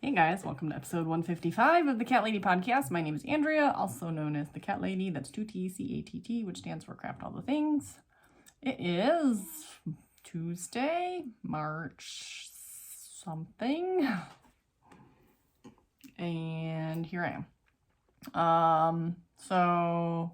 Hey guys, welcome to episode 155 of the Cat Lady podcast. My name is Andrea, also known as the Cat Lady. That's 2T, CATT, which stands for Craft All the Things. It is Tuesday, March something. And here I am. So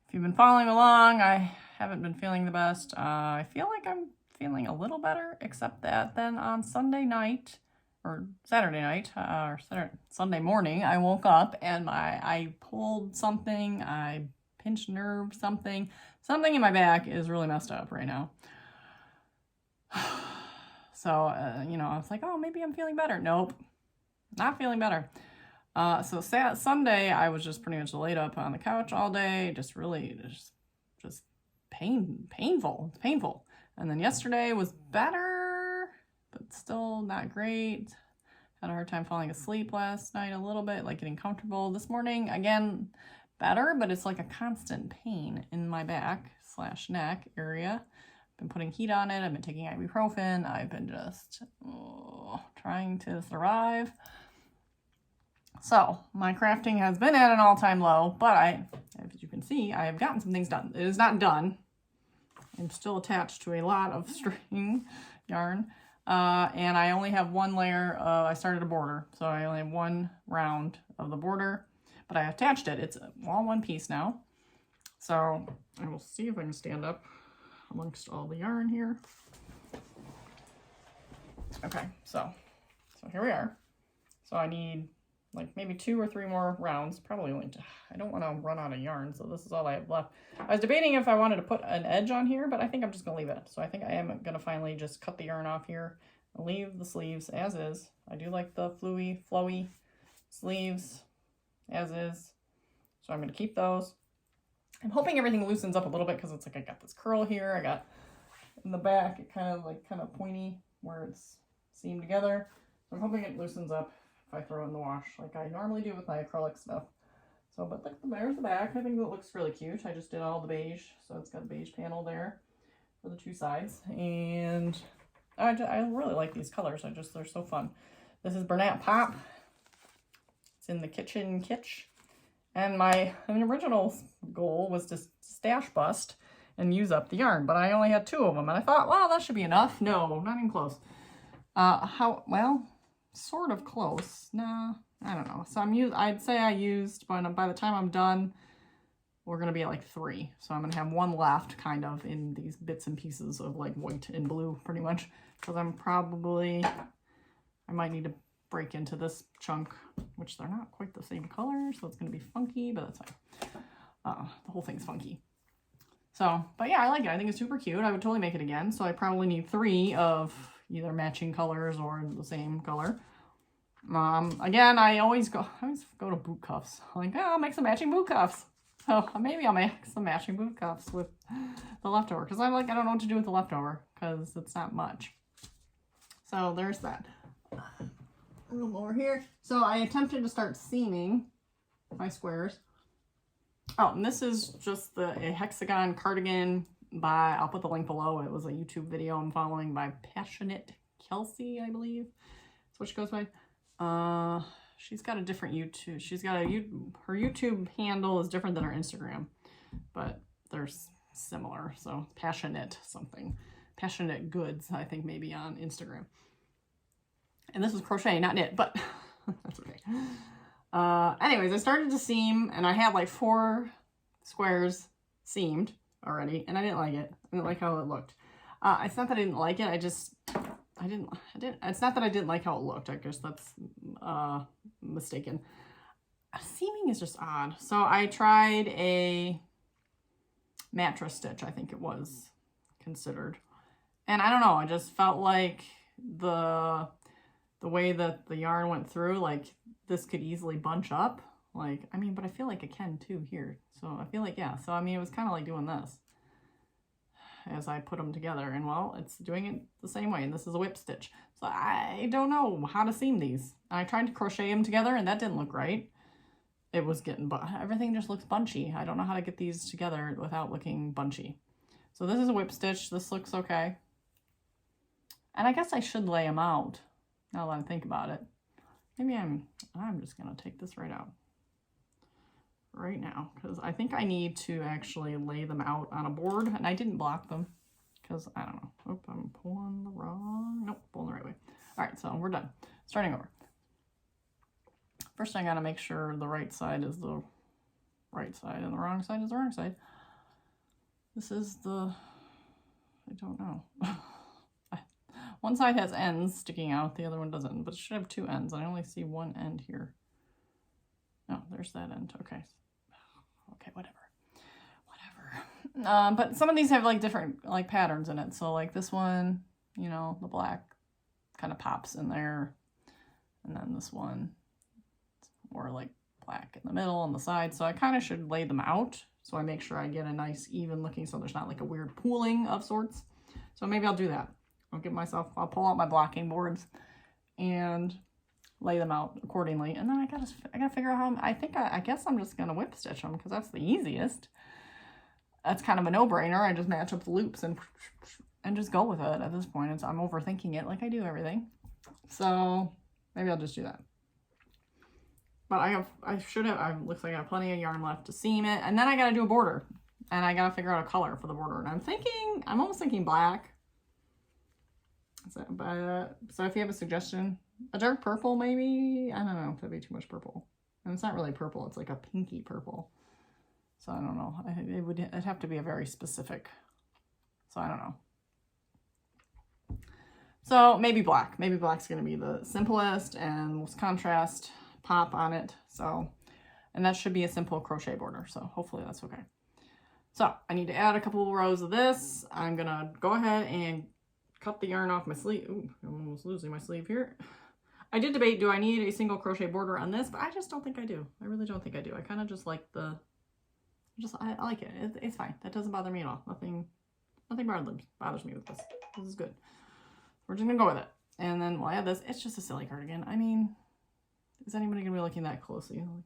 if you've been following along, I haven't been feeling the best. I feel like I'm feeling a little better, except that then on Sunday night, or Saturday night, or Sunday morning, I woke up and I pulled something, I pinched nerve, something in my back is really messed up right now. So, I was like, oh, maybe I'm feeling better. Nope, not feeling better. So Sunday, I was just pretty much laid up on the couch all day, just painful. It's painful. And then yesterday was better, but still not great. Had a hard time falling asleep last night a little bit, like getting comfortable. This morning, again, better, but it's like a constant pain in my back/neck area. Been putting heat on it. I've been taking ibuprofen. I've been just trying to survive. So my crafting has been at an all-time low, but as you can see, I have gotten some things done. It is not done. I'm still attached to a lot of string yarn. And I only have one layer I started a border, so I only have one round of the border, but I attached it. It's all one piece now. So I will see if I can stand up amongst all the yarn here. Okay, so here we are. So I need like maybe 2 or 3 more rounds, probably only, I don't want to run out of yarn, so this is all I have left. I was debating if I wanted to put an edge on here, but I think I'm just going to leave it. So I think I am going to finally just cut the yarn off here and leave the sleeves as is. I do like the flowy sleeves as is, so I'm going to keep those. I'm hoping everything loosens up a little bit because it's like I got this curl here, I got in the back, it kind of pointy where it's seamed together. So I'm hoping it loosens up if I throw it in the wash like I normally do with my acrylic stuff. So, but look, there's the back. I think it looks really cute. I just did all the beige, so it's got a beige panel there for the 2 sides. And I really like these colors. They're so fun. This is Bernat Pop. It's in the Kitsch. And my original goal was to stash bust and use up the yarn, but I only had 2 of them. And I thought, well, that should be enough. No, not even close. Sort of close. Nah, I don't know. So I'd say I used, by the time I'm done, we're going to be at like 3. So I'm going to have 1 left kind of in these bits and pieces of like white and blue pretty much. Because I might need to break into this chunk, which they're not quite the same color. So it's going to be funky, but that's fine. The whole thing's funky. So, but yeah, I like it. I think it's super cute. I would totally make it again. So I probably need 3 of either matching colors or the same color. Again, I always go to boot cuffs. Like, I'll make some matching boot cuffs. So maybe I'll make some matching boot cuffs with the leftover. Because I don't know what to do with the leftover. Because it's not much. So there's that. A little more here. So I attempted to start seaming my squares. Oh, and this is just a hexagon cardigan by, I'll put the link below. It was a YouTube video I'm following by Passionate Kelsey, I believe. That's what she goes by. She's got a different YouTube. Her YouTube handle is different than her Instagram, but they're similar. So Passionate something. Passionate Goods, I think, maybe on Instagram. And this is crochet, not knit, but that's okay. Anyways, I started to seam, and I had like 4 squares seamed already, and I didn't like it. I didn't like how it looked. It's not that I didn't like it. It's not that I didn't like how it looked. I guess that's mistaken. Seaming is just odd. So I tried a mattress stitch, I think it was considered. And I don't know, I just felt like the way that the yarn went through, like this could easily bunch up. Like, I mean, but I feel like it can too here. So I feel like, yeah. So, I mean, it was kind of like doing this as I put them together. And, well, it's doing it the same way. And this is a whip stitch. So I don't know how to seam these. I tried to crochet them together, and that didn't look right. It was getting, everything just looks bunchy. I don't know how to get these together without looking bunchy. So this is a whip stitch. This looks okay. And I guess I should lay them out, now that I think about it. maybe I'm just gonna take this right out right now, because I think I need to actually lay them out on a board, and I didn't block them because I don't know. Oh, I'm pulling the wrong, nope, pulling the right way. All right, so we're done. Starting over. First, I gotta make sure the right side is the right side and the wrong side is the wrong side. This is the, I don't know. One side has ends sticking out, the other one doesn't, but it should have two ends. I only see one end here. No, there's that end. Okay. Okay, whatever. But some of these have like different like patterns in it. So like this one, you know, the black kind of pops in there. And then this one, it's more like black in the middle on the side. So I kind of should lay them out so I make sure I get a nice even looking, so there's not like a weird pooling of sorts. So maybe I'll do that. I'll pull out my blocking boards and lay them out accordingly. And then I gotta figure out how, I guess I'm just gonna whip stitch them because that's the easiest. That's kind of a no-brainer. I just match up the loops and just go with it at this point. I'm overthinking it like I do everything. So maybe I'll just do that. But looks like I have plenty of yarn left to seam it. And then I gotta do a border. And I gotta figure out a color for the border. And I'm almost thinking black. So if you have a suggestion, a dark purple maybe? I don't know if that'd be too much purple. And it's not really purple, it's like a pinky purple. So I don't know. It'd have to be a very specific. So I don't know. So maybe black. Maybe black's gonna be the simplest and most contrast pop on it. So, and that should be a simple crochet border. So hopefully that's okay. So I need to add a couple rows of this. I'm gonna go ahead and cut the yarn off my sleeve. Ooh, I'm almost losing my sleeve here. I did debate, do I need a single crochet border on this? But I just don't think I do. I really don't think I do. I kind of just like I like it. It's fine. That doesn't bother me at all. Nothing bothers me with this. This is good. We're just gonna go with it. And then we'll add this. It's just a silly cardigan. I mean, is anybody gonna be looking that closely? You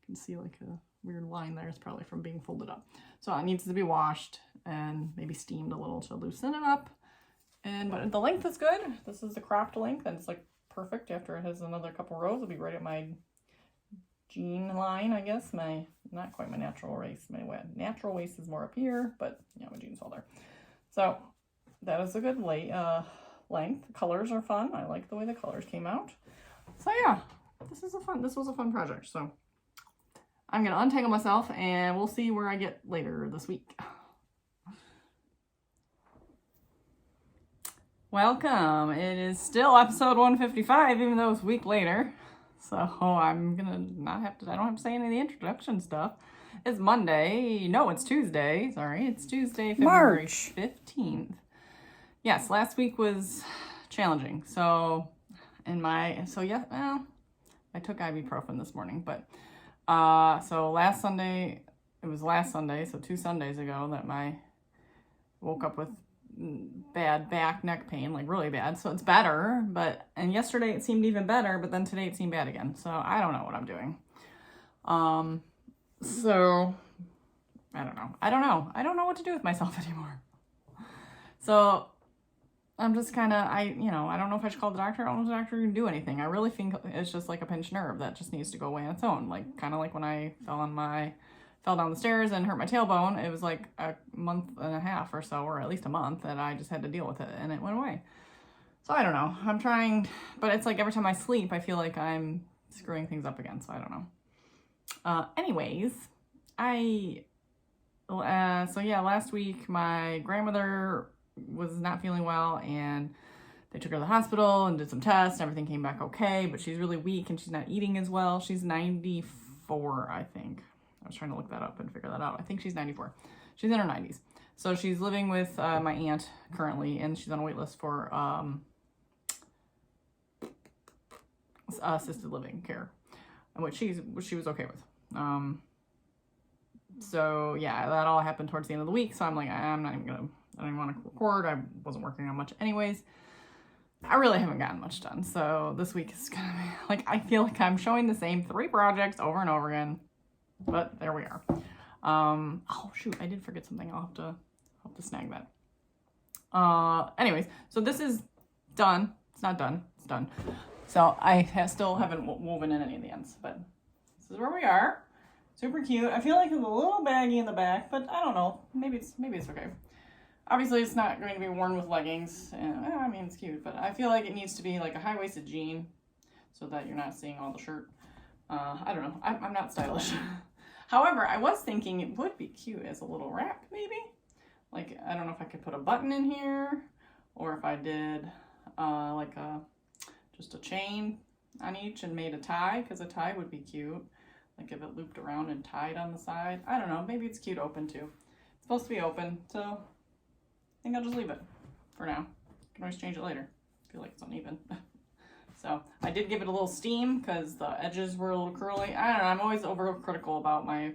can see like a weird line there. It's probably from being folded up. So it needs to be washed and maybe steamed a little to loosen it up. But the length is good. This is the cropped length, and it's like perfect after it has another couple rows. It'll be right at my jean line, I guess. Not quite my natural waist. My natural waist is more up here, but yeah, my jeans all there. So that is a good length. The colors are fun. I like the way the colors came out. So yeah, this was a fun project. So I'm gonna untangle myself and we'll see where I get later this week. Welcome. It is still episode 155, even though it's a week later. So I'm gonna I don't have to say any of the introduction stuff. It's Monday. No, it's Tuesday. Sorry, it's Tuesday, February 15th. Yes, last week was challenging. So I took ibuprofen this morning, but so last Sunday, so 2 Sundays ago that woke up with bad back neck pain, like really bad. So it's better, and yesterday it seemed even better, but then today it seemed bad again. So I don't know what I'm doing. So I don't know. I don't know what to do with myself anymore. So I'm just kind of, I don't know if I should call the doctor. I don't know if the doctor can do anything. I really think it's just like a pinched nerve that just needs to go away on its own. Like, kind of like when I fell down the stairs and hurt my tailbone. It was like a month and a half or so, or at least a month, that I just had to deal with it, and it went away. So I don't know. I'm trying, but it's like every time I sleep, I feel like I'm screwing things up again. So I don't know. Anyways, so yeah, last week my grandmother was not feeling well, and they took her to the hospital and did some tests. Everything came back okay, but she's really weak and she's not eating as well. She's 94, I think. I was trying to look that up and figure that out. I think she's 94. She's in her 90s. So she's living with my aunt currently, and she's on a wait list for assisted living care, which she was okay with. So yeah, that all happened towards the end of the week. So I'm like, I don't even want to record. I wasn't working on much anyways. I really haven't gotten much done. So this week is gonna be like, I feel like I'm showing the same 3 projects over and over again, but there we are. Oh shoot, I did forget something. I'll have to snag that. Anyways, so this is done. It's not done. It's done. So I still haven't woven in any of the ends, but this is where we are. Super cute. I feel like it's a little baggy in the back, but I don't know. Maybe it's okay. Obviously, it's not going to be worn with leggings. And, I mean, it's cute, but I feel like it needs to be like a high-waisted jean so that you're not seeing all the shirt. I don't know. I'm not stylish. However, I was thinking it would be cute as a little wrap, maybe. Like, I don't know if I could put a button in here or if I did like just a chain on each and made a tie, because a tie would be cute. Like if it looped around and tied on the side. I don't know. Maybe it's cute open too. It's supposed to be open, so I think I'll just leave it for now. Can always change it later. I feel like it's uneven. So I did give it a little steam because the edges were a little curly. I don't know. I'm always overcritical about my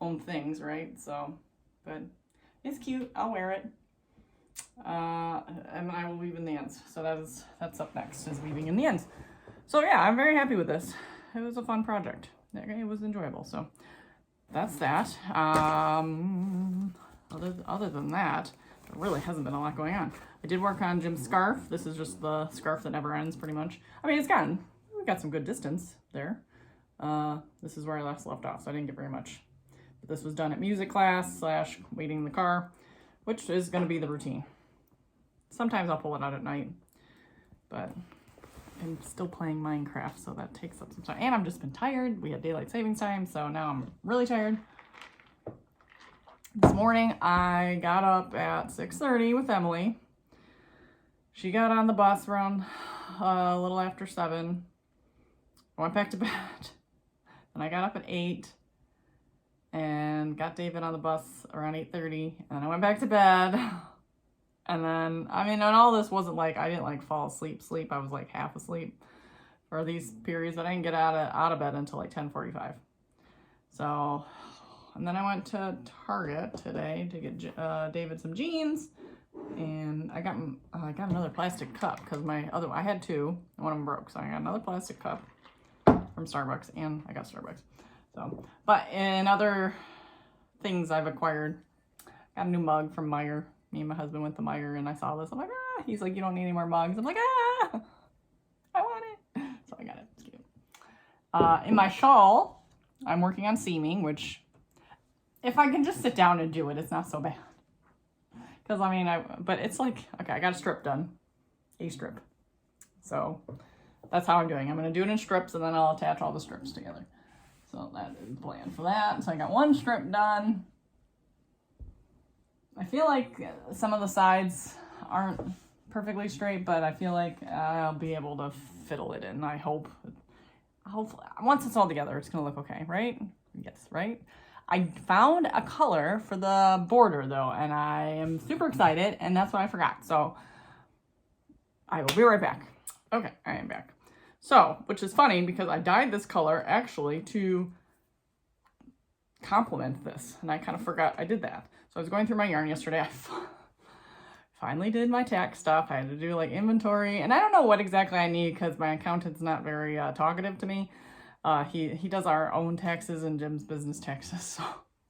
own things, right? So, but it's cute. I'll wear it. And I will weave in the ends. So that's up next, is weaving in the ends. So yeah, I'm very happy with this. It was a fun project. It was enjoyable. So that's that. Other than that, there really hasn't been a lot going on. I did work on Jim's scarf. This is just the scarf that never ends, pretty much. I mean, we got some good distance there. This is where I left off, so I didn't get very much. But this was done at music class / waiting in the car, which is going to be the routine. Sometimes I'll pull it out at night, but I'm still playing Minecraft, so that takes up some time. And I've just been tired. We had daylight savings time, so now I'm really tired. This morning, I got up at 6:30 with Emily. She got on the bus around a little after 7. I went back to bed. And I got up at 8 and got David on the bus around 8:30. And then I went back to bed. And then, I mean, and all this wasn't like, I didn't like fall asleep. I was like half asleep for these periods, but I didn't get out of bed until like 10:45. So, and then I went to Target today to get David some jeans. And I got another plastic cup because I had 2 and one of them broke. So I got another plastic cup from Starbucks, and I got Starbucks. So, but in other things I've acquired, got a new mug from Meijer. Me and my husband went to Meijer and I saw this. I'm like, ah, he's like, you don't need any more mugs. I'm like, ah, I want it. So I got it. It's cute. In my shawl, I'm working on seaming, which if I can just sit down and do it, it's not so bad. Because, I mean, but it's like, okay, I got a strip done. A strip. So, that's how I'm doing. I'm going to do it in strips, and then I'll attach all the strips together. So, that is the plan for that. So, I got one strip done. I feel like some of the sides aren't perfectly straight, but I feel like I'll be able to fiddle it in. I hope. Hopefully, once it's all together, it's going to look okay, right? Yes, right? I found a color for the border though, and I am super excited, and that's what I forgot. So I will be right back. Okay, I am back. So, which is funny because I dyed this color actually to complement this, and I kind of forgot I did that. So I was going through my yarn yesterday. I finally did my tax stuff. I had to do like inventory, and I don't know what exactly I need because my accountant's not very talkative to me. He does our own taxes and Jim's business taxes. So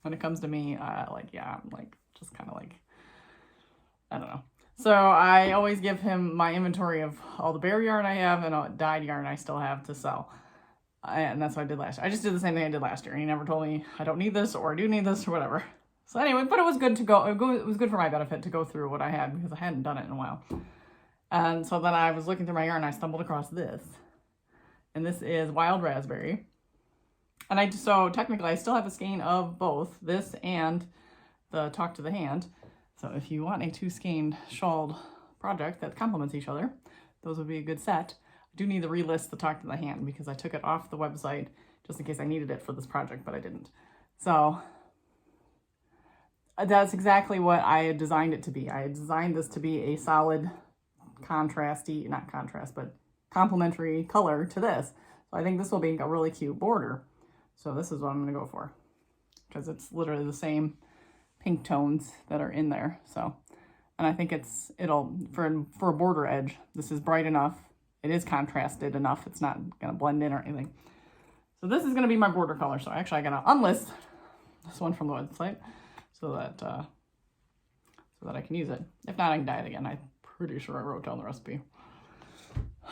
when it comes to me, I'm like just kind of like, I don't know. So I always give him my inventory of all the bare yarn I have and all dyed yarn I still have to sell. And that's what I did last year. I just did the same thing I did last year. He never told me I don't need this or I do need this or whatever. So anyway, but it was good to go. It was good for my benefit to go through what I had because I hadn't done it in a while. And so then I was looking through my yarn and I stumbled across this. And this is Wild Raspberry. And so technically I still have a skein of both this and the Talk to the Hand. So if you want a 2-skeined shawled project that complements each other, those would be a good set. I do need to relist the Talk to the Hand because I took it off the website just in case I needed it for this project, but I didn't. So that's exactly what I had designed it to be. I had designed this to be a solid contrasty, not contrast, but complementary color to this. So I think this will be a really cute border. So this is what I'm going to go for because it's literally the same pink tones that are in there. So, and I think it'll for a border edge, this is bright enough. It is contrasted enough. It's not going to blend in or anything. So this is going to be my border color. So actually I got to unlist this one from the website so that I can use it. If not, I can dye it again. I'm pretty sure I wrote down the recipe.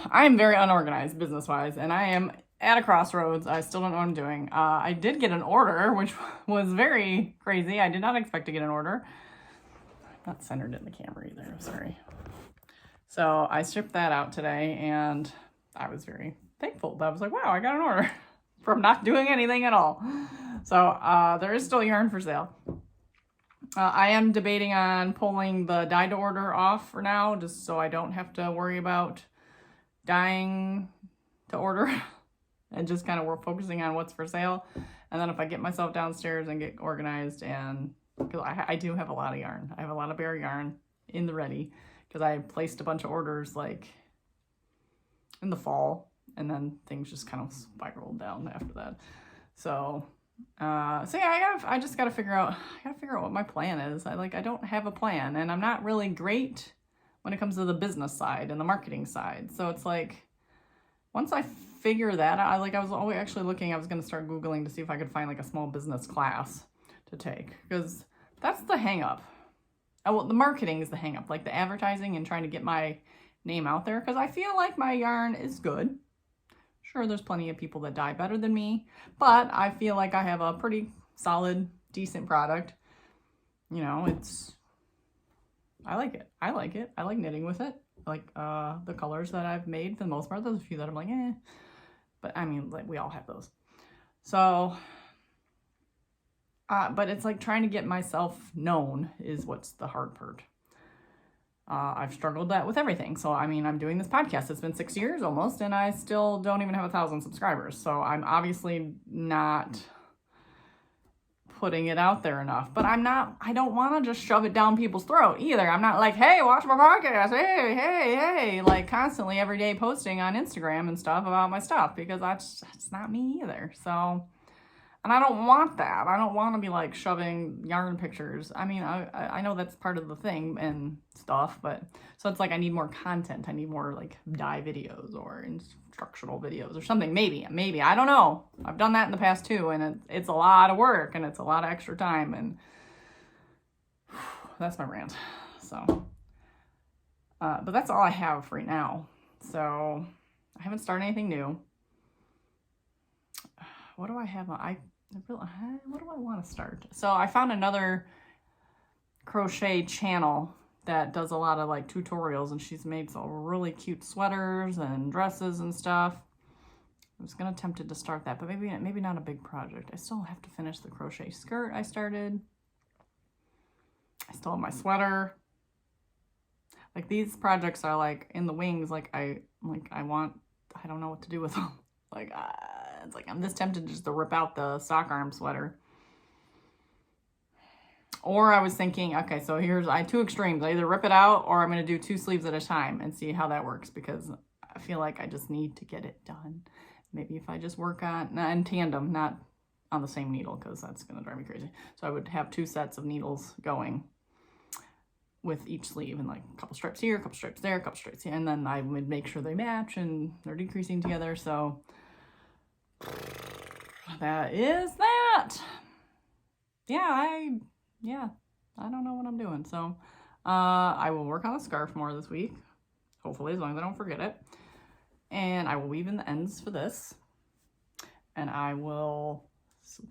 I am very unorganized business-wise, and I am at a crossroads. I still don't know what I'm doing. I did get an order, which was very crazy. I did not expect to get an order. Not centered in the camera either, I'm sorry. So I shipped that out today, and I was very thankful. I was like, wow, I got an order from not doing anything at all. So there is still yarn for sale. I am debating on pulling the dye to order off for now, just so I don't have to worry about dyeing to order and just kind of focusing on what's for sale. And then if I get myself downstairs and get organized, and because I do have a lot of yarn. I have a lot of bare yarn in the ready because I placed a bunch of orders like in the fall, and then things just kind of spiraled down after that. So yeah, I just gotta figure out what my plan is. I don't have a plan, and I'm not really great when it comes to the business side and the marketing side. So it's like, once I figure that out, I was always actually looking, I was gonna start Googling to see if I could find like a small business class to take, because that's the hang up. Well, the marketing is the hang up, like the advertising and trying to get my name out there, because I feel like my yarn is good. Sure, there's plenty of people that dye better than me, but I feel like I have a pretty solid, decent product. You know, I like it. I like knitting with it. I like the colors that I've made for the most part. There's a few that I'm like, eh. But I mean, like, we all have those. So, but it's like trying to get myself known is what's the hard part. I've struggled that with everything. So, I mean, I'm doing this podcast. It's been 6 years almost, and I still don't even have 1,000 subscribers. So I'm obviously not putting it out there enough. But I don't want to just shove it down people's throat either. I'm not like, hey, watch my podcast. Hey, like constantly every day posting on Instagram and stuff about my stuff, because that's not me either. So, and I don't want that. I don't want to be like shoving yarn pictures. I mean, I know that's part of the thing and stuff, but so it's like I need more content. I need more like dye videos or instructional videos or something. Maybe, I don't know. I've done that in the past too, and it's a lot of work and it's a lot of extra time, and that's my rant. So, but that's all I have right now. So I haven't started anything new. What do I have? What do I want to start? So I found another crochet channel that does a lot of like tutorials, and she's made some really cute sweaters and dresses and stuff. I was gonna tempted to start that, but maybe not a big project. I still have to finish the crochet skirt I started. I still have my sweater. Like, these projects are like in the wings. I don't know what to do with them. It's like I'm this tempted just to rip out the stock arm sweater. Or I was thinking, okay, so I have two extremes. I either rip it out or I'm going to do 2 sleeves at a time and see how that works, because I feel like I just need to get it done. Maybe if I just work in tandem, not on the same needle, because that's going to drive me crazy. So I would have 2 sets of needles going with each sleeve, and like a couple stripes here, a couple stripes there, a couple stripes here, and then I would make sure they match and they're decreasing together. So that is that. Yeah, I don't know what I'm doing. So I will work on the scarf more this week, hopefully, as long as I don't forget it. And I will weave in the ends for this, and I will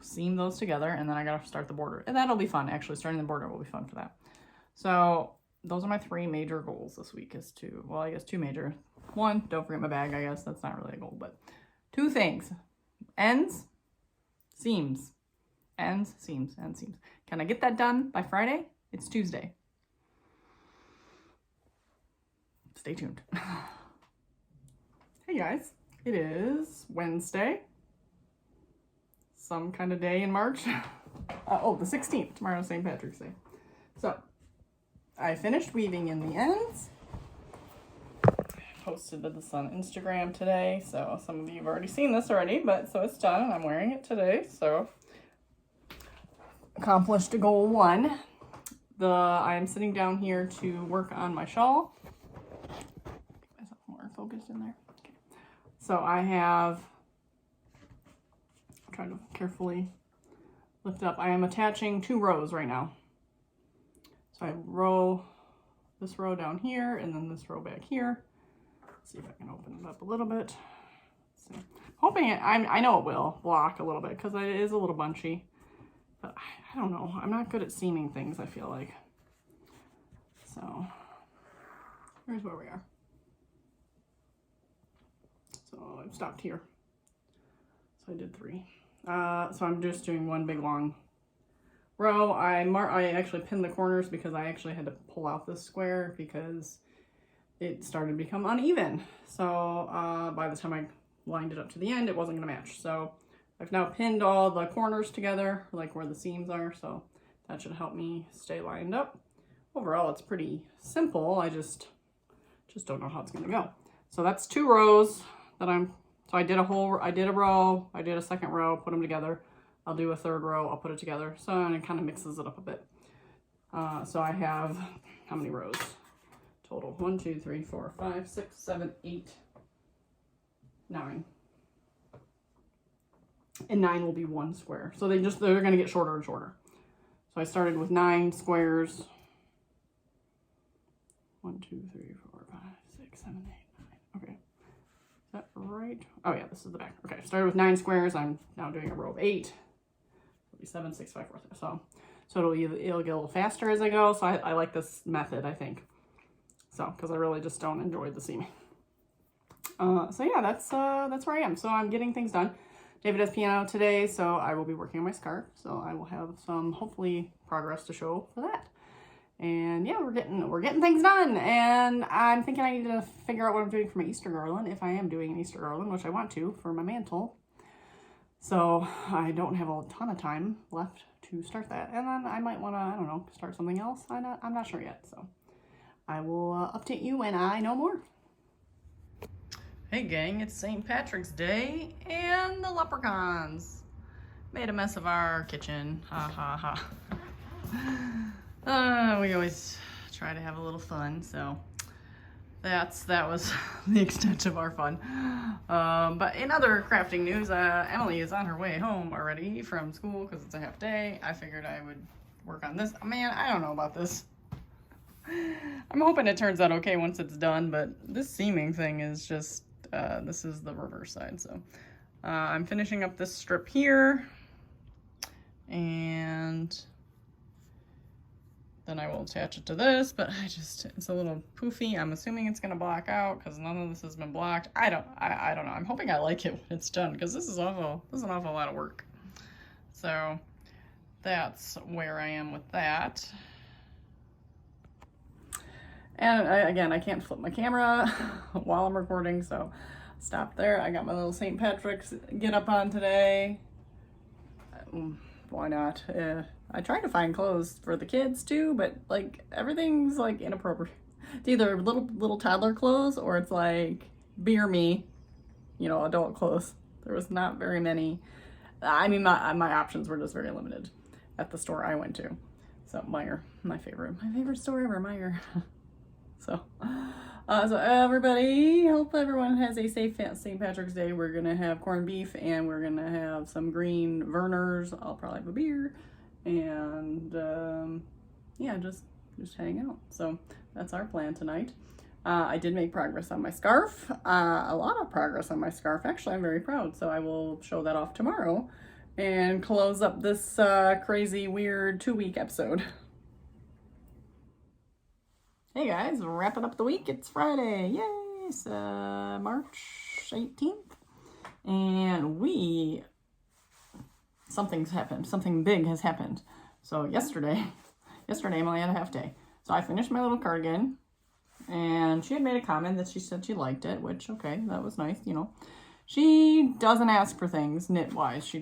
seam those together, and then I gotta start the border, and that'll be fun. Actually, starting the border will be fun for that. So those are my 3 major goals this week, is to, well, I guess 2 major. 1, don't forget my bag, I guess. That's not really a goal, but 2 things. Ends, seams. Ends, seams, and seams. Can I get that done by Friday? It's Tuesday. Stay tuned. Hey guys, it is Wednesday. Some kind of day in March. The 16th. Tomorrow's St. Patrick's Day. So, I finished weaving in the ends. Posted this on Instagram today, so some of you have already seen this already, but so it's done, and I'm wearing it today, so accomplished goal 1. I am sitting down here to work on my shawl. Get myself more focused in there. Okay. So I have, I'm trying to carefully lift up. I am attaching 2 rows right now. So I have this row down here, and then this row back here. See if I can open it up a little bit. Hoping I know it will block a little bit because it is a little bunchy, but I don't know. I'm not good at seaming things, I feel like. So here's where we are. So I've stopped here. So I did 3. So I'm just doing one big long row. I actually pinned the corners because I actually had to pull out this square because it started to become uneven. So by the time I lined it up to the end, it wasn't going to match. So I've now pinned all the corners together, like where the seams are, so that should help me stay lined up. Overall, it's pretty simple. I just don't know how it's going to go. So that's 2 rows that so I did a row, I did a second row, put them together. I'll do a 3rd row, I'll put it together. So and it kind of mixes it up a bit. So I have, how many rows total? 1, 2, 3, 4, 5, 6, 7, 8, 9. And 9 will be 1 square. So they're going to get shorter and shorter. So I started with 9 squares. 1, 2, 3, 4, 5, 6, 7, 8, 9. Okay. Is that right? Oh yeah, this is the back. Okay, I started with 9 squares. I'm now doing a row of 8. It'll be 7, 6, 5, 4, 3. So it'll get a little faster as I go. So I like this method, I think. So, because I really just don't enjoy the seaming. So yeah, that's where I am. So I'm getting things done. David has piano today, so I will be working on my scarf. So I will have some, hopefully, progress to show for that. And yeah, we're getting things done. And I'm thinking I need to figure out what I'm doing for my Easter garland, if I am doing an Easter garland, which I want to for my mantle. So I don't have a ton of time left to start that. And then I might want to, I don't know, start something else. I'm not sure yet. So I will update you when I know more. Hey gang, it's St. Patrick's Day and the leprechauns made a mess of our kitchen. Ha ha ha. We always try to have a little fun, so that was the extent of our fun. But in other crafting news, Emily is on her way home already from school because it's a half day. I figured I would work on this. Man, I don't know about this. I'm hoping it turns out okay once it's done, but this seaming thing is just, this is the reverse side. So I'm finishing up this strip here, and then I will attach it to this, but it's a little poofy. I'm assuming it's gonna block out because none of this has been blocked. I don't know. I'm hoping I like it when it's done because this is an awful lot of work. So that's where I am with that. And again, I can't flip my camera while I'm recording, so stop there. I got my little St. Patrick's get up on today. Why not? I tried to find clothes for the kids too, but like everything's like inappropriate. It's either little toddler clothes or it's like beer me, adult clothes. There was not very many. I mean, my options were just very limited at the store I went to. So Meijer, my favorite store ever, Meijer. So everybody, hope everyone has a safe St. Patrick's Day. We're gonna have corned beef and we're gonna have some green Verners. I'll probably have a beer and yeah, just hang out. So that's our plan tonight. I did make progress on my scarf, a lot of progress on my scarf. Actually, I'm very proud. So I will show that off tomorrow and close up this crazy, weird 2-week episode. Hey guys, wrapping up the week. It's Friday. Yay! It's March 18th. And something's happened. Something big has happened. So yesterday Emily had a half day. So I finished my little cardigan. And she had made a comment that she said she liked it, which, okay, that was nice, She doesn't ask for things knit-wise.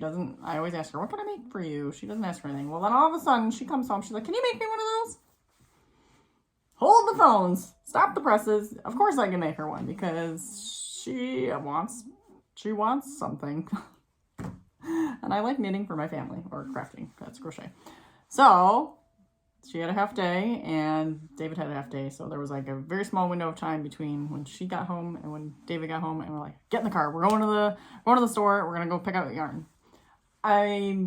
I always ask her, what can I make for you? She doesn't ask for anything. Well, then all of a sudden she comes home. She's like, can you make me one of those? Hold the phones, stop the presses. Of course I can make her one because she wants something. And I like knitting for my family, or crafting, that's crochet. So she had a half day and David had a half day. So there was like a very small window of time between when she got home and when David got home, and we're like, get in the car. We're going to the store. We're going to go pick out yarn. I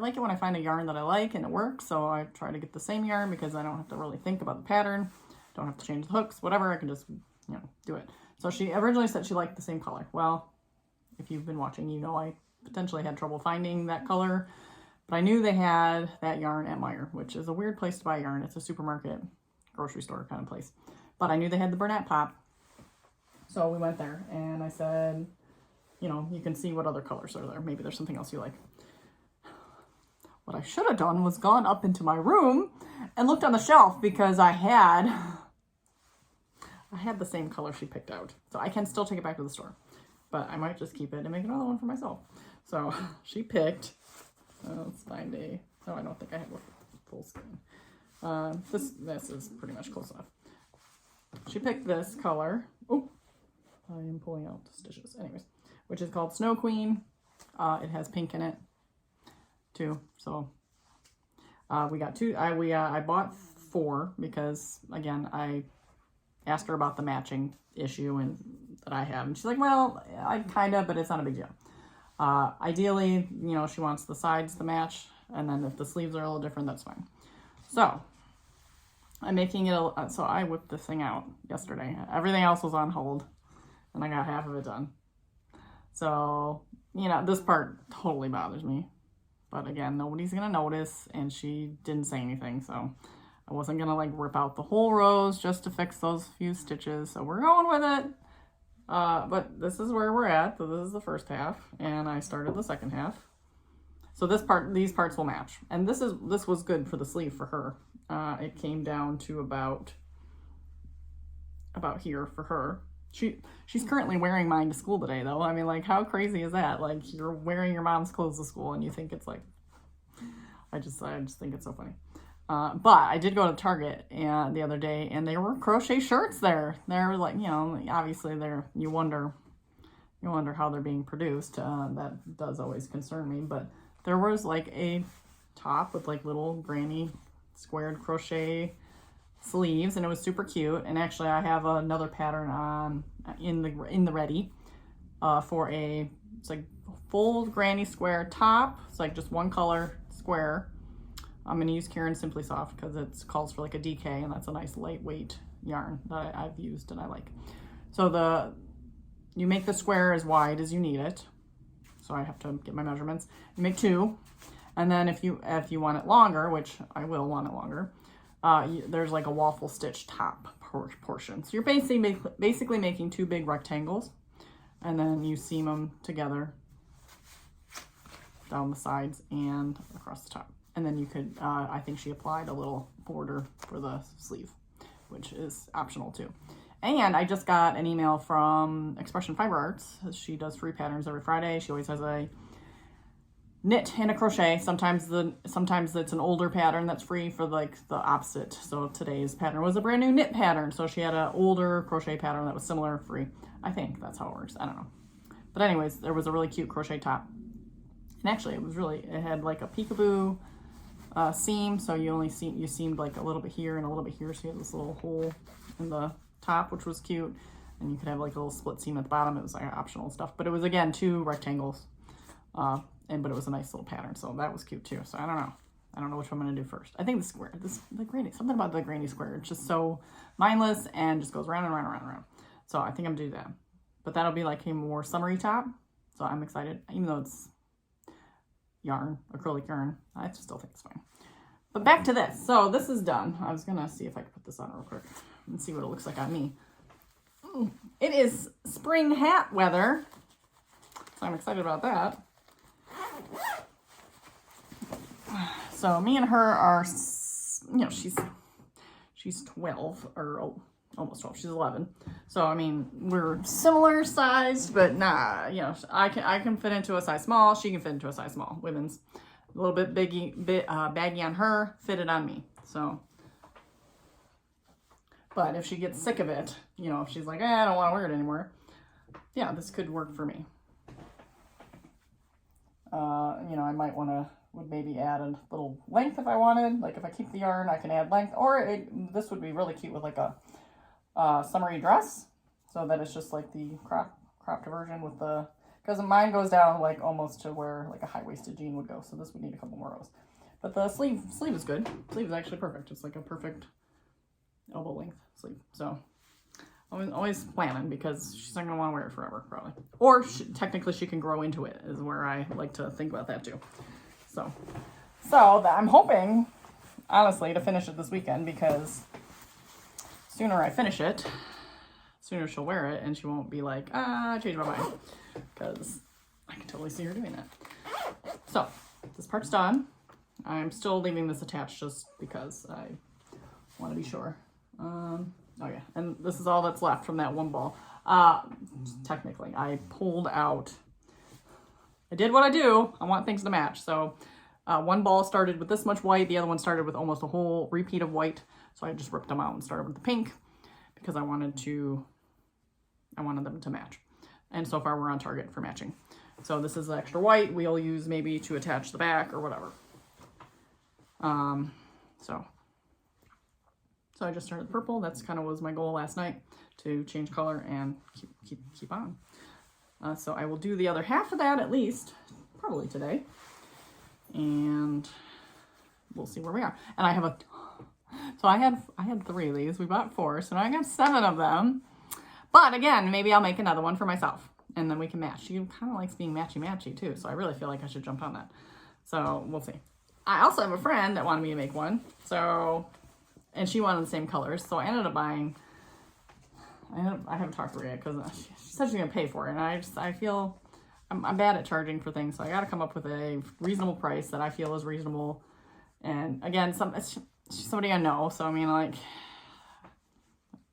like it when I find a yarn that I like and it works, so I try to get the same yarn because I don't have to really think about the pattern, don't have to change the hooks, whatever, I can just, do it. So she originally said she liked the same color. Well, if you've been watching, you know I potentially had trouble finding that color. But I knew they had that yarn at Meijer, which is a weird place to buy yarn. It's a supermarket, grocery store kind of place. But I knew they had the Bernat pop. So we went there and I said, you know, you can see what other colors are there. Maybe there's something else you like. What I should have done was gone up into my room and looked on the shelf because I had the same color she picked out. So I can still take it back to the store. But I might just keep it and make another one for myself. So she picked, let's find a, oh, I don't think I have a full screen. This is pretty much close enough. She picked this color. Oh, I am pulling out stitches. Anyways, which is called Snow Queen. It has pink in it too. So we got two. I bought 4 because again I asked her about the matching issue and that I have, and she's like, well, I kind of, but it's not a big deal. Ideally, you know, she wants the sides to match, and then if the sleeves are a little different, that's fine. So I'm making it, so I whipped this thing out yesterday. Everything else was on hold, and I got half of it done. So, you know, this part totally bothers me. But again, nobody's going to notice, and she didn't say anything, so I wasn't going to, like, rip out the whole rows just to fix those few stitches. So we're going with it. But this is where we're at. So this is the first half, and I started the second half. So these parts will match. And this was good for the sleeve for her. It came down to about here for her. She's currently wearing mine to school today, though. I mean, like, how crazy is that? Like, you're wearing your mom's clothes to school, and you think it's like, I just think it's so funny. But I did go to Target the other day, and there were crochet shirts there. They're like, you know, obviously you wonder how they're being produced. That does always concern me. But there was like a top with like little granny squared crochet sleeves, and it was super cute. And actually, I have another pattern on in the ready for it's like full granny square top. It's like just one color square. I'm going to use Karen Simply Soft because it calls for like a DK, and that's a nice lightweight yarn that I've used and I like. So you make the square as wide as you need it. So I have to get my measurements. You make 2, and then if you want it longer, which I will want it longer, there's like a waffle stitch top portion. So you're basically making 2 big rectangles, and then you seam them together down the sides and across the top. And then you could, I think she applied a little border for the sleeve, which is optional too. And I just got an email from Expression Fiber Arts. She does free patterns every Friday. She always has a knit and a crochet. Sometimes it's an older pattern that's free for like the opposite. So today's pattern was a brand new knit pattern. So she had an older crochet pattern that was similar, free. I think that's how it works. I don't know. But anyways, there was a really cute crochet top. And actually it had like a peekaboo seam, so you seamed like a little bit here and a little bit here, so you had this little hole in the top, which was cute, and you could have like a little split seam at the bottom. It was like optional stuff, but it was again 2 rectangles, but it was a nice little pattern, so that was cute too. So I don't know which one I'm gonna do first. I think the granny, something about the granny square, it's just so mindless and just goes round and round and round and round. So I think I'm gonna do that, but that'll be like a more summery top, so I'm excited, even though it's yarn, acrylic yarn. I still think it's fine. But back to this. So this is done. I was gonna see if I could put this on real quick and see what it looks like on me. It is spring hat weather, so I'm excited about that. So me and her are, you know, she's 12 or almost 12. She's 11. So I mean, we're similar sized, but nah, you know, I can fit into a size small. She can fit into a size small. Women's a little bit baggy on her, fitted on me. So, but if she gets sick of it, you know, if she's like, I don't want to wear it anymore, yeah, this could work for me. You know, I might would maybe add a little length if I wanted. Like if I keep the yarn, I can add length, or this would be really cute with like a summery dress, so that it's just like the cropped version with the, because mine goes down like almost to where like a high-waisted jean would go, so this would need a couple more rows. But the sleeve is good. Sleeve is actually perfect. It's like a perfect elbow length sleeve. So Always planning, because she's not gonna want to wear it forever, probably. Or technically she can grow into it, is where I like to think about that too. So I'm hoping, honestly, to finish it this weekend, because sooner I finish it, sooner she'll wear it, and she won't be like, I changed my mind, because I can totally see her doing that. So this part's done. I'm still leaving this attached just because I want to be sure. Oh yeah, and this is all that's left from that one ball. Technically, I pulled out. I did what I do. I want things to match. So one ball started with this much white. The other one started with almost a whole repeat of white. So I just ripped them out and started with the pink because I wanted them to match. And so far we're on target for matching. So this is the extra white we'll use maybe to attach the back or whatever. So I just started purple. That's kind of was my goal last night, to change color and keep on. So I will do the other half of that at least, probably today. And we'll see where we are. And I have so I had 3 of these. We bought 4, so now I got 7 of them. But again, maybe I'll make another one for myself, and then we can match. She kind of likes being matchy-matchy too, so I really feel like I should jump on that. So we'll see. I also have a friend that wanted me to make one, and she wanted the same colors, so I ended up buying. I haven't talked to her yet because she said she's gonna pay for it, and I feel I'm bad at charging for things, so I got to come up with a reasonable price that I feel is reasonable. And again, she's somebody I know, so I mean, like,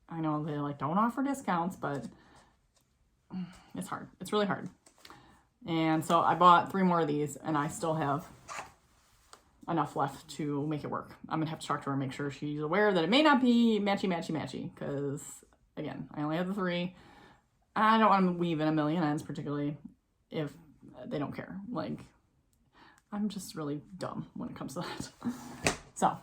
I know they like don't offer discounts, but it's hard. It's really hard. And so I bought 3 more of these, and I still have enough left to make it work. I'm gonna have to talk to her and make sure she's aware that it may not be matchy, because again, I only have the 3. I don't want to weave in a million ends, particularly if they don't care. Like, I'm just really dumb when it comes to that. So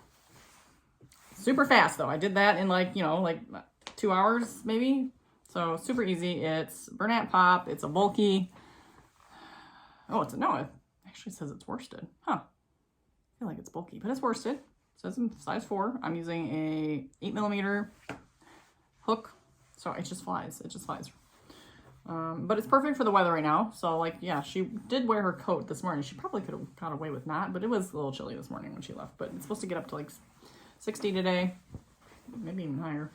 super fast though. I did that in like 2 hours maybe. So super easy. It's Bernat pop. It's a bulky. Oh, it actually says it's worsted. Huh. I feel like it's bulky, but it's worsted. It says in size 4. I'm using a 8mm hook, so it just flies. But it's perfect for the weather right now. So like, yeah, she did wear her coat this morning. She probably could have got away with not, but it was a little chilly this morning when she left. But it's supposed to get up to like 60 today, maybe even higher.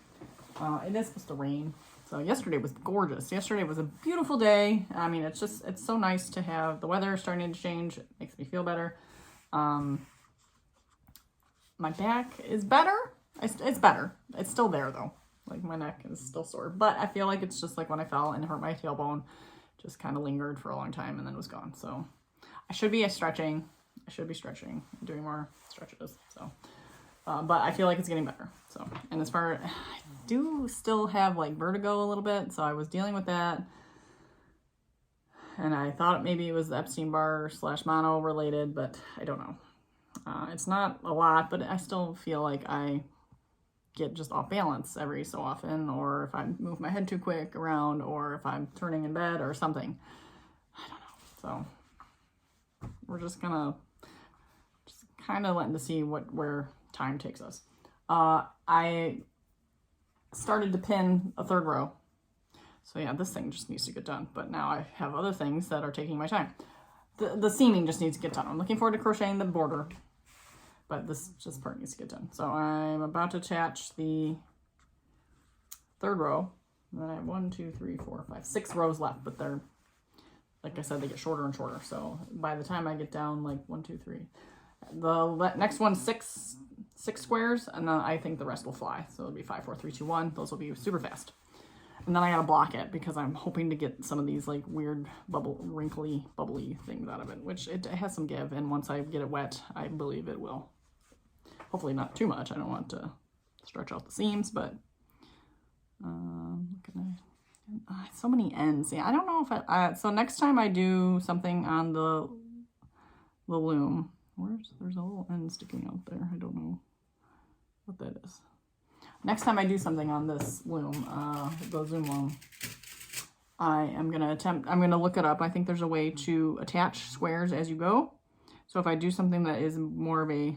It is supposed to rain. So yesterday was gorgeous. Yesterday was a beautiful day. I mean, it's so nice to have the weather starting to change. It makes me feel better. My back is better. It's better. It's still there though. Like, my neck is still sore, but I feel like it's just like when I fell and hurt my tailbone, just kind of lingered for a long time and then was gone. So I should be stretching, doing more stretches. So, but I feel like it's getting better. So, and as far, I do still have like vertigo a little bit. So I was dealing with that, and I thought maybe it was the Epstein-Barr / mono related, but I don't know. It's not a lot, but I still feel like I get just off balance every so often, or if I move my head too quick around, or if I'm turning in bed or something. I don't know. So we're just kind of letting to see where time takes us. I started to pin a 3rd row. So yeah, this thing just needs to get done, but now I have other things that are taking my time. The seaming just needs to get done. I'm looking forward to crocheting the border, but this part needs to get done. So I'm about to attach the 3rd row. And then I have 1, 2, 3, 4, 5, 6 rows left, but they're, like I said, they get shorter and shorter. So by the time I get down like 1, 2, 3, the next one's 6 squares, and then I think the rest will fly. So it'll be 5, 4, 3, 2, 1. Those will be super fast. And then I gotta block it because I'm hoping to get some of these like weird wrinkly, bubbly things out of it, which it has some give. And once I get it wet, I believe it will. Hopefully not too much. I don't want to stretch out the seams, but so many ends. Yeah, I don't know if so next time I do something on the loom, there's a little end sticking out there. I don't know what that is. Next time I do something on this loom, the Zoom loom, I'm going to look it up. I think there's a way to attach squares as you go. So if I do something that is more of a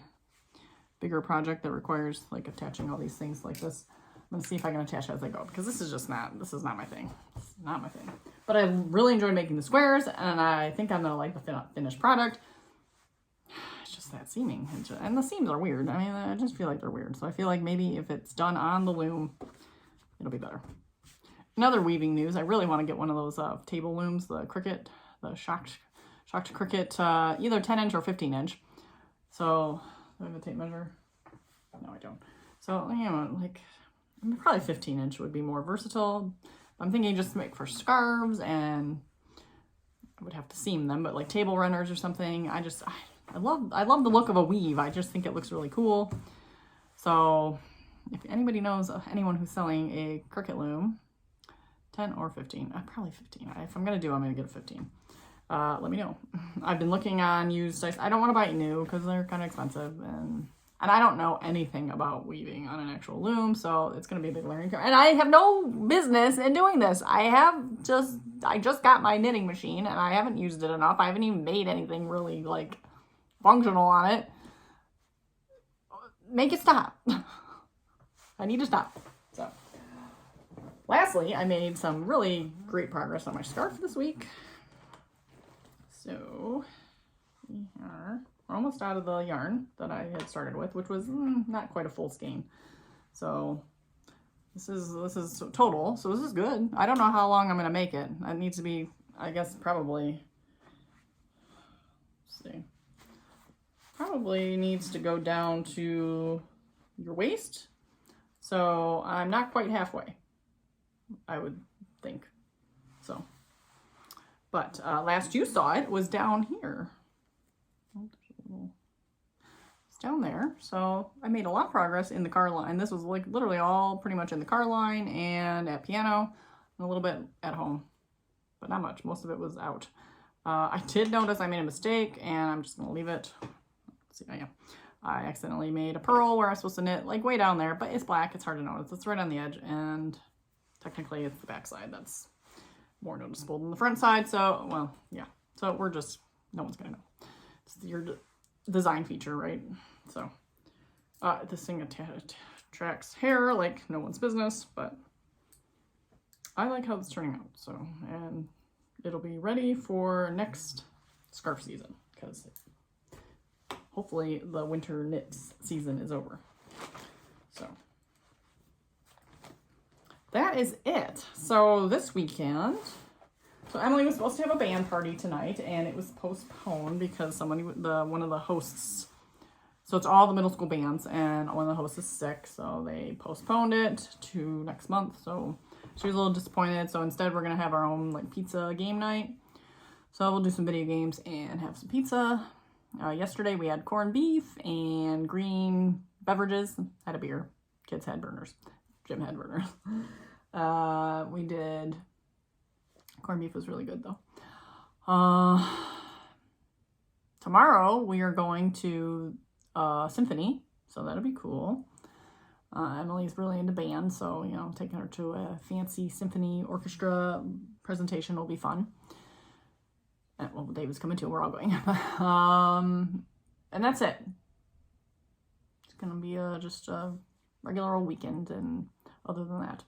bigger project that requires like attaching all these things like this, going to see if I can attach it as I go, because this is not my thing. This is not my thing. But I really enjoyed making the squares, and I think I'm going to like the finished product. It's just that seaming. And the seams are weird. I mean, I just feel like they're weird. So I feel like maybe if it's done on the loom, it'll be better. Another weaving news, I really want to get one of those table looms, the Cricut, the Schacht Cricut, either 10-inch or 15-inch. So, do I have a tape measure? No, I don't. So, you know, like, probably 15-inch would be more versatile. I'm thinking just to make for scarves, and I would have to seam them, but like table runners or something. I love the look of a weave. I just think it looks really cool. So, if anybody knows anyone who's selling a Cricut loom, 10 or 15, probably 15. If I'm gonna I'm gonna get a 15. Let me know. I've been looking on used dice. I don't want to buy new because they're kind of expensive, and I don't know anything about weaving on an actual loom, so it's gonna be a big learning curve. And I have no business in doing this. I just got my knitting machine, and I haven't used it enough. I haven't even made anything really like functional on it. Make it stop. I need to stop. So. Lastly, I made some really great progress on my scarf this week. So, we're almost out of the yarn that I had started with, which was not quite a full skein. So, this is total, so this is good. I don't know how long I'm going to make it. It needs to be, I guess, probably, let's see, probably needs to go down to your waist. So, I'm not quite halfway, I would think. So, but last you saw it was down here. It's down there. So I made a lot of progress in the car line. This was like literally all pretty much in the car line and at piano and a little bit at home, but not much. Most of it was out. I did notice I made a mistake, and I'm just gonna leave it. Let's see, I accidentally made a purl where I was supposed to knit like way down there, but it's black. It's hard to notice. It's right on the edge, and technically it's the back side that's more noticeable than the front side. So, well, yeah. So we're just, no one's gonna know. It's your design feature, right? So, this thing attracts hair like no one's business, but I like how it's turning out. So, and it'll be ready for next scarf season, because hopefully the winter knits season is over. So, that is it. So this weekend, so Emily was supposed to have a band party tonight, and it was postponed because one of the hosts, so it's all the middle school bands, and one of the hosts is sick, so they postponed it to next month. So she was a little disappointed. So instead we're gonna have our own like pizza game night. So we'll do some video games and have some pizza. Yesterday we had corned beef and green beverages. Had a beer. Kids had burners. Jim had burners. We did, corned beef was really good though. Tomorrow we are going to symphony, so that'll be cool. Emily's really into band, so you know, taking her to a fancy symphony orchestra presentation will be fun. And, well, David's coming too. We're all going. And that's it. It's gonna be just a regular old weekend, and other than that,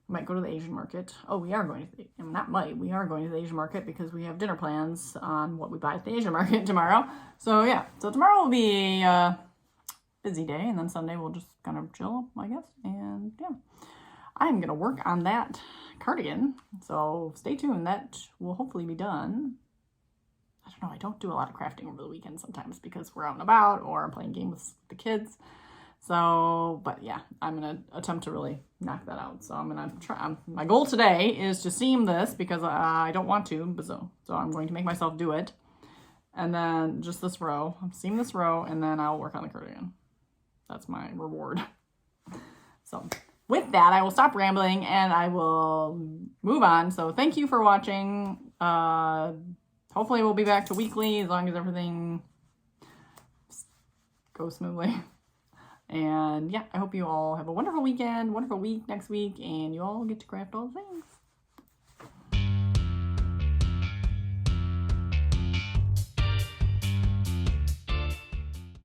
we might go to the Asian market. Oh, we are going to we are going to the Asian market because we have dinner plans on what we buy at the Asian market tomorrow. So yeah, so tomorrow will be a busy day, and then Sunday we'll just kind of chill, I guess. And yeah, I'm gonna work on that cardigan, so stay tuned. That will hopefully be done. I don't know, I don't do a lot of crafting over the weekend sometimes because we're out and about or I'm playing games with the kids. So, but yeah, I'm going to attempt to really knock that out. So I'm going to try. My goal today is to seam this because I don't want to, but so I'm going to make myself do it. And then just this row, seam this row, and then I'll work on the cardigan. That's my reward. So with that, I will stop rambling and I will move on. So thank you for watching. Hopefully we'll be back to weekly as long as everything goes smoothly. And yeah, I hope you all have a wonderful weekend, wonderful week next week, and you all get to craft all the things.